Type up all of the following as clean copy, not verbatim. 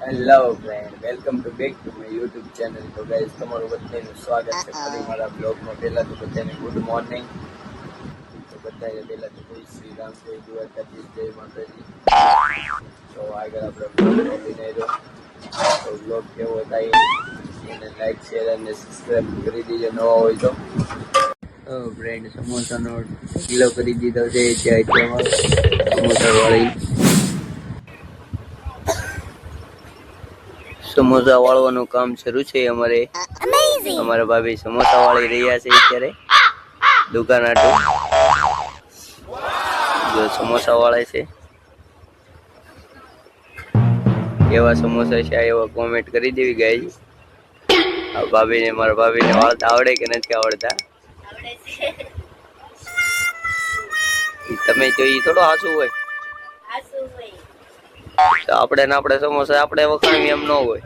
Hello friend, welcome to back to my YouTube channel. તો guys, તમારું બધાનું સ્વાગત છે ફરી મારા બ્લોગમાં. પહેલાં તો બધાને ગુડ મોર્નિંગ. તો બધાને પહેલાં તો જય શ્રી રામ, જય દ્વારકાધીશ, જય માતાજી. તો આગળ આપણે બ્લોગ લઈને આવ્યો. તો બ્લોગ કેવો થાય એને લાઈક, શેર અને સબસ્ક્રાઈબ કરી દીજો નવા હોય તો. ફ્રેન્ડ, સમોસાનો કિલો કરી દીધો છે અત્યારમાં સમોસાવાળી. સમોસા વાળવાનું કામ શરૂ છે અમારે. અમારા ભાભી સમોસા વાળી રહ્યા છે અત્યારે દુકાન આટો. જો સમોસા વાળે છે, કેવા સમોસા છે એવા કોમેન્ટ કરી દેવી ગાઈસ. આ ભાભીને, મારા ભાભીને વાળતા આવડે કે નથી આવડતા તમે જોઈ થોડો હાસું હોય તો આપણે સમોસા આપણે વખાણવી એમ ન હોય.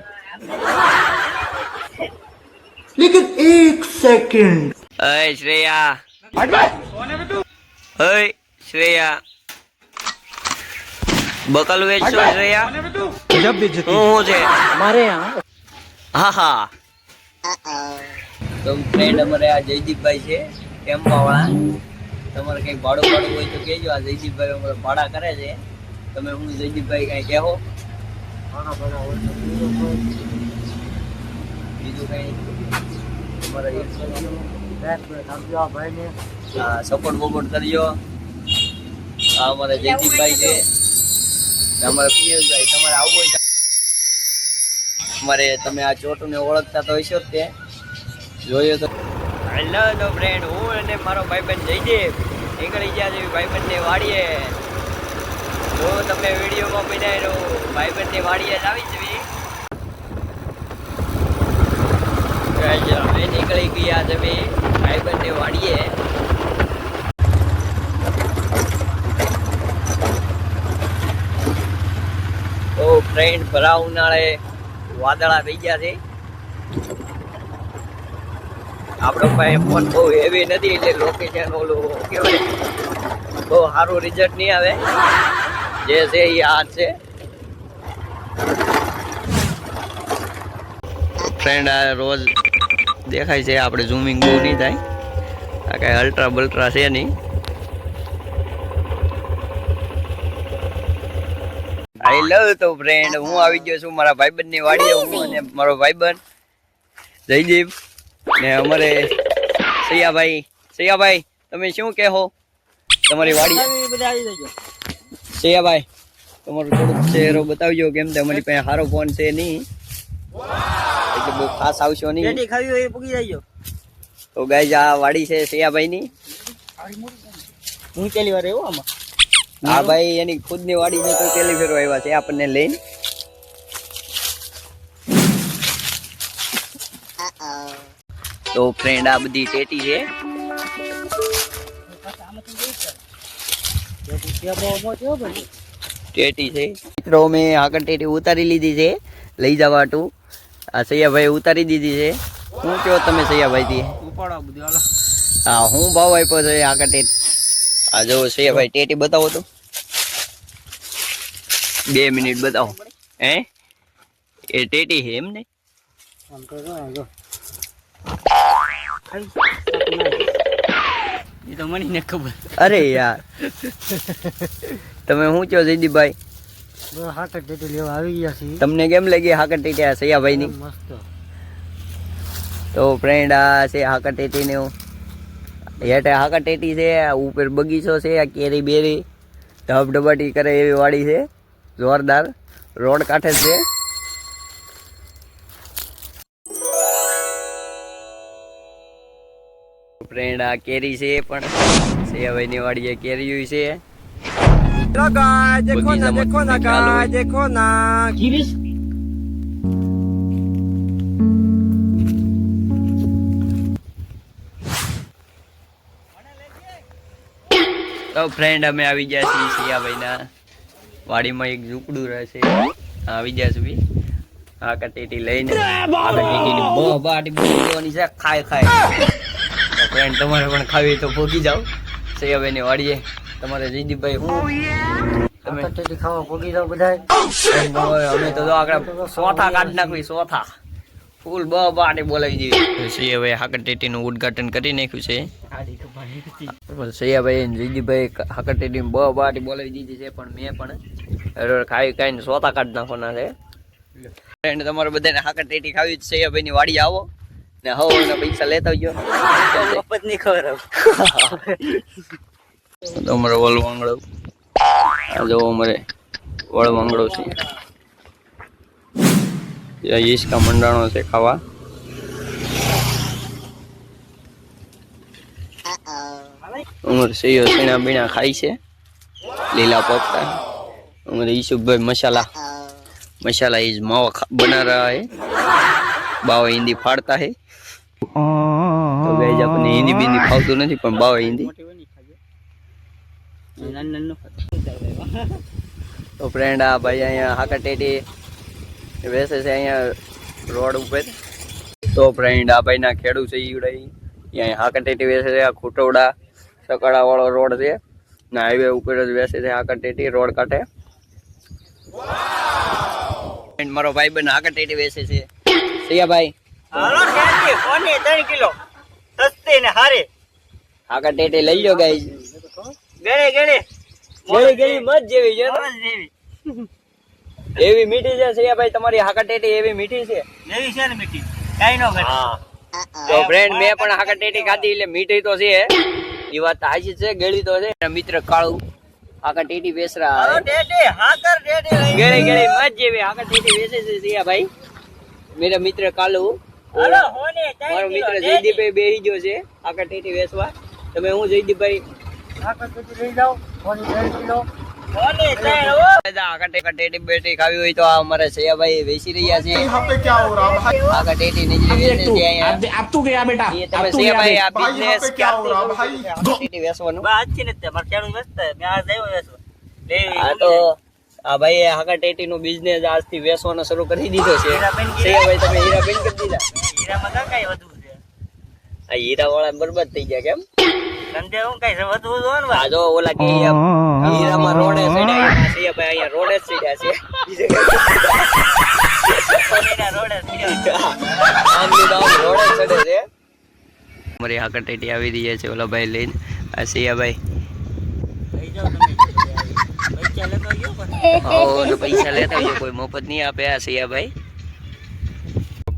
लेकिन एक सेकंड અય શ્રેયા, અય શ્રેયા, બકલ વેચો શ્રેયા. गजब बेइज्जती હું છે हमारे यहाँ હા હા. તો ફ્રેન્ડ અમારે આ જયદીપભાઈ છે ટેમ્પા વાળા. તમારે કઈ ભાડું હોય તો કહેજો. આ જયદીપભાઈ અમારે ભાડા કરે છે. તમે હું જયદીપભાઈ કઈ કહો બીજું કઈ તમારે સપોર્ટ બપોર્ટ કરજો. આ અમારે જયદીપભાઈ છે, અમારે પિયુષભાઈ. તમારે આવવું હોય અમારે, તમે આ ચોટુને ઓળખતા તો હશો જ તે જોયો તો. હેલો તો ફ્રેન્ડ, હું અને મારો ભાઈબંધ જયદીપ નીકળી ગયા છે ભાઈબંધને વાડીએ. તો તમે વિડીયોમાં બનાવ્યો ભાઈબંધની વાડીએ જ આવી જવી. અમે નીકળી ગયા તમે ભાઈબંધની વાડીએ. તો ફ્રેન્ડ, ભરા ઉનાળે વાદળા થઈ ગયા છે. આપણો પાસે ફોન બહુ હેવી નથી એટલે લોકેશન ઓલું કેવાય બહુ સારું રિઝલ્ટ નહીં આવે. જે છે એ આ છે ફ્રેન્ડ. આ રોજ દેખાય છે, આપણે ઝૂમિંગ બહુ નહીં થાય. આ કાંઈ અલ્ટ્રા બલ્ટ્રા છે નહીં. આઈ લવ. તો ફ્રેન્ડ, હું આવી ગયો છું મારા ભાઈબંધની વાડીએ. હું અને મારો ભાઈબંધ જયદીપ ને અમારે સૈયાભાઈ, તમે શું કહો તમારી વાડી? સૈયાભાઈ, તમારો થોડોક ચહેરો બતાવજો. કેમ કે અમારી પાસે સારો ફોન છે નહીં એટલે બહુ ખાસ આવશો નહીં. તો ગાઈઝ, આ વાડી છે સૈયાભાઈ ની. હું પહેલી વાર આવ્યો આમાં. હા ભાઈ, એની ખુદની વાડી છે તો પહેલી ફેરો આવ્યા છે આપણને લઈને. તો ફ્રેન્ડ, આ બધી ટેટી છે. ટેટી છે મિત્રો. મેં આગળ ટેટી ઉતારી લીધી છે લઈ જવા ટુ. આ સૈયાભાઈ ઉતારી દીધી છે. શું કહો તમે સૈયાભાઈ થી? હા, હું ભાવ આપ્યો છે આગળ ટેટી. આ જો સૈયાભાઈ ટેટી બતાવો તો. 2 મિનિટ બતાવો. હે, એ ટેટી છે એમ ને? એ તો મને ખબર. અરે યાર, તમે શું કહો જયદીપભાઈ? હાકર ટેટી લેવા આવી ગયા છે. તમને કેમ લાગી હાકર ટેટી આ સૈયાભાઈ ની? મસ્ત. તો ફ્રેન્ડ, આ છે હાકર ટેટી ને હેઠે હાકર ટેટી છે. ઉપર બગીચો છે. આ કેરી બેરી ધબધબાટી કરે એવી વાડી છે. જોરદાર રોડ કાંઠે છે. ફ્રેન્ડ, આ કેરી છે પણ સૈયાભાઈ ની વાડીએ કેરી છે. देखो ना તો ફ્રેન્ડ, અમે આવી ગયા છીએ સૈયાભાઈ ના વાડીમાં. એક ઝૂંપડું રહેશે. આવી ગયા છે ભાઈ આ કટેટી લઈને. આ કટેટીની બહુ બાટી બોલવાની છે. ખાય તો ફ્રેન્ડ, તમારે પણ ખાવી તો ભોગી જાઓ સૈયાભાઈ ની વાડીએ. તમારે જયદીપભાઈ હું તમે હાકર ખાવા પોગી જાવ બધાય. અમે તો જો આગળ સોથા કાઢ નાખવી સોથા ફૂલ બાટી બોલાવી દીધી સૈયાભાઈ હાકરટેટીનું ઉદ્ઘાટન કરી નાખ્યું છે. સૈયાભાઈ અને જીજીભાઈ હાકરટેટી બાટી બોલાવી દીધી છે, પણ મેં પણ ખાઈને સોથા કાઢ નાખવાના છે. ફ્રેન્ડ તમારે બધાને હાકરટેટી ખાવી છે, સૈયાભાઈ ની વાડી આવો ને હવાના પૈસા લેતા આવજો. મફત ની ખબર તમારો વળવાંગડો આ જો અમારે વળવાંગડો છે, ઈસકા મંડાણો છે ખાવા. ઉમર સૈયો સીણા બીણા ખાય છે લીલા પોપટા. उमर ईशुक भाई मसाला इज मावा बना रहा है, बावा हिंदी फाड़ता है. तो गाइस अपने हिंदी बिंदी खावतो नहीं पण बावा हिंदी. तो फ्रेंड आ भाई अँ हाकरटेटी वैसे से अँ रोड ऊपर. तो फ्रेंड आ भाई ना खेड़ू से यहाँ हाकरटेटी वैसे से खुटोड़ा सकाड़ा वाला रोड से ना हाईवे ऊपर वैसे से हाकरटेटी रोड काटे. मारो भाई बन हाकरटेटी वैसे से सैया भाई હાલો ટેટી કોની 3 કિલો સસ્તી ને હારી હાકરટેટી લઈ લો ગાઈસ. ગળે ગળી મત જેવી છે એવી મીઠી છે સૈયા ભાઈ તમારી હાકરટેટી એવી મીઠી છે. એવી છે ને મીઠી કાઈ નો ઘટે. હા તો ફ્રેન્ડ મેં પણ હાકરટેટી ખાધી એટલે મીઠી તો છે, એ વાત સાચી છે. ગળી તો છે. મિત્ર કાળુ हाकरटेटी बेच रहा है. હાલો ટેટી હાકરટેટી गड़ी मत जेवे हाकरटेटी बेचे से सिया भाई. मेरा मित्र कालू હાલો હોને 3 मारो કિલો मित्र जयदीप भाई बेही जो છે हाकरटेटी વેચવા. તમે હું જયદીપ ભાઈ હાકરટેટી લઈ જાઓ હોની 3 કિલો હોની 3 ઓ हाकरटेटी बेटी खावी હોય તો આ અમારે સૈયા ભાઈ વેચી રહ્યા છે. यहाँ पे क्या हो रहा भाई? हाकरटेटी निजरी वेचे છે અહીંયા. अब तू गया बेटा. ये તમે સૈયા ભાઈ આ भाई यहाँ બિઝનેસ पे क्या हो रहा भाई? हाकरटेटी વેચવાનું. બા અચ્છી નથી માર ખેડૂત વેચતા મે આજ આવ્યો વેચવા લેવી. હા તો આ ભાઈ હાકરટેટી નો બિઝનેસ આજથી વેચવાનો શરૂ કરી દીધો છે. સૈયા ભાઈ તમે હીરાબેન કરી દીધા. હીરામાં કાઈ વધુ છે આ હીરા વાળા બરબાદ થઈ ગયા કેમ? ધંધે હું કાઈ વધુ જોન આ જો ઓલા કે હીરામાં રોડે ચડ્યા છે ભાઈ, અહીંયા રોડે જ ચડ્યા છે. કોનીના રોડે આમની તો આમ રોડે જ ચડે છે. અમારી હાકરટેટી આવી રહી છે ઓલા ભાઈ લઈને. આ સિયાભાઈ લઈ જાઓ તમે પૈસા લેતો ગયો પણ તો પૈસા લેતા હોય કોઈ મફત નહીં આપે આ સિયાભાઈ.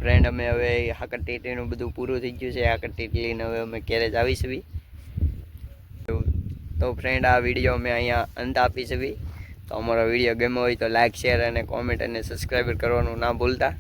ફ્રેન્ડ અમે હવે હાકરટેટીનું બધું પૂરું થઈ ગયું છે. હાકરટેટી લઈને હવે અમે ઘેરે જ આવીશું. તો ફ્રેન્ડ આ વિડીયો અમે અહીંયા અંત આપીશું. તો અમારો વિડીયો ગમ્યો હોય તો લાઈક શેર અને કોમેન્ટ અને સબસ્ક્રાઈબ કરવાનું ના ભૂલતા.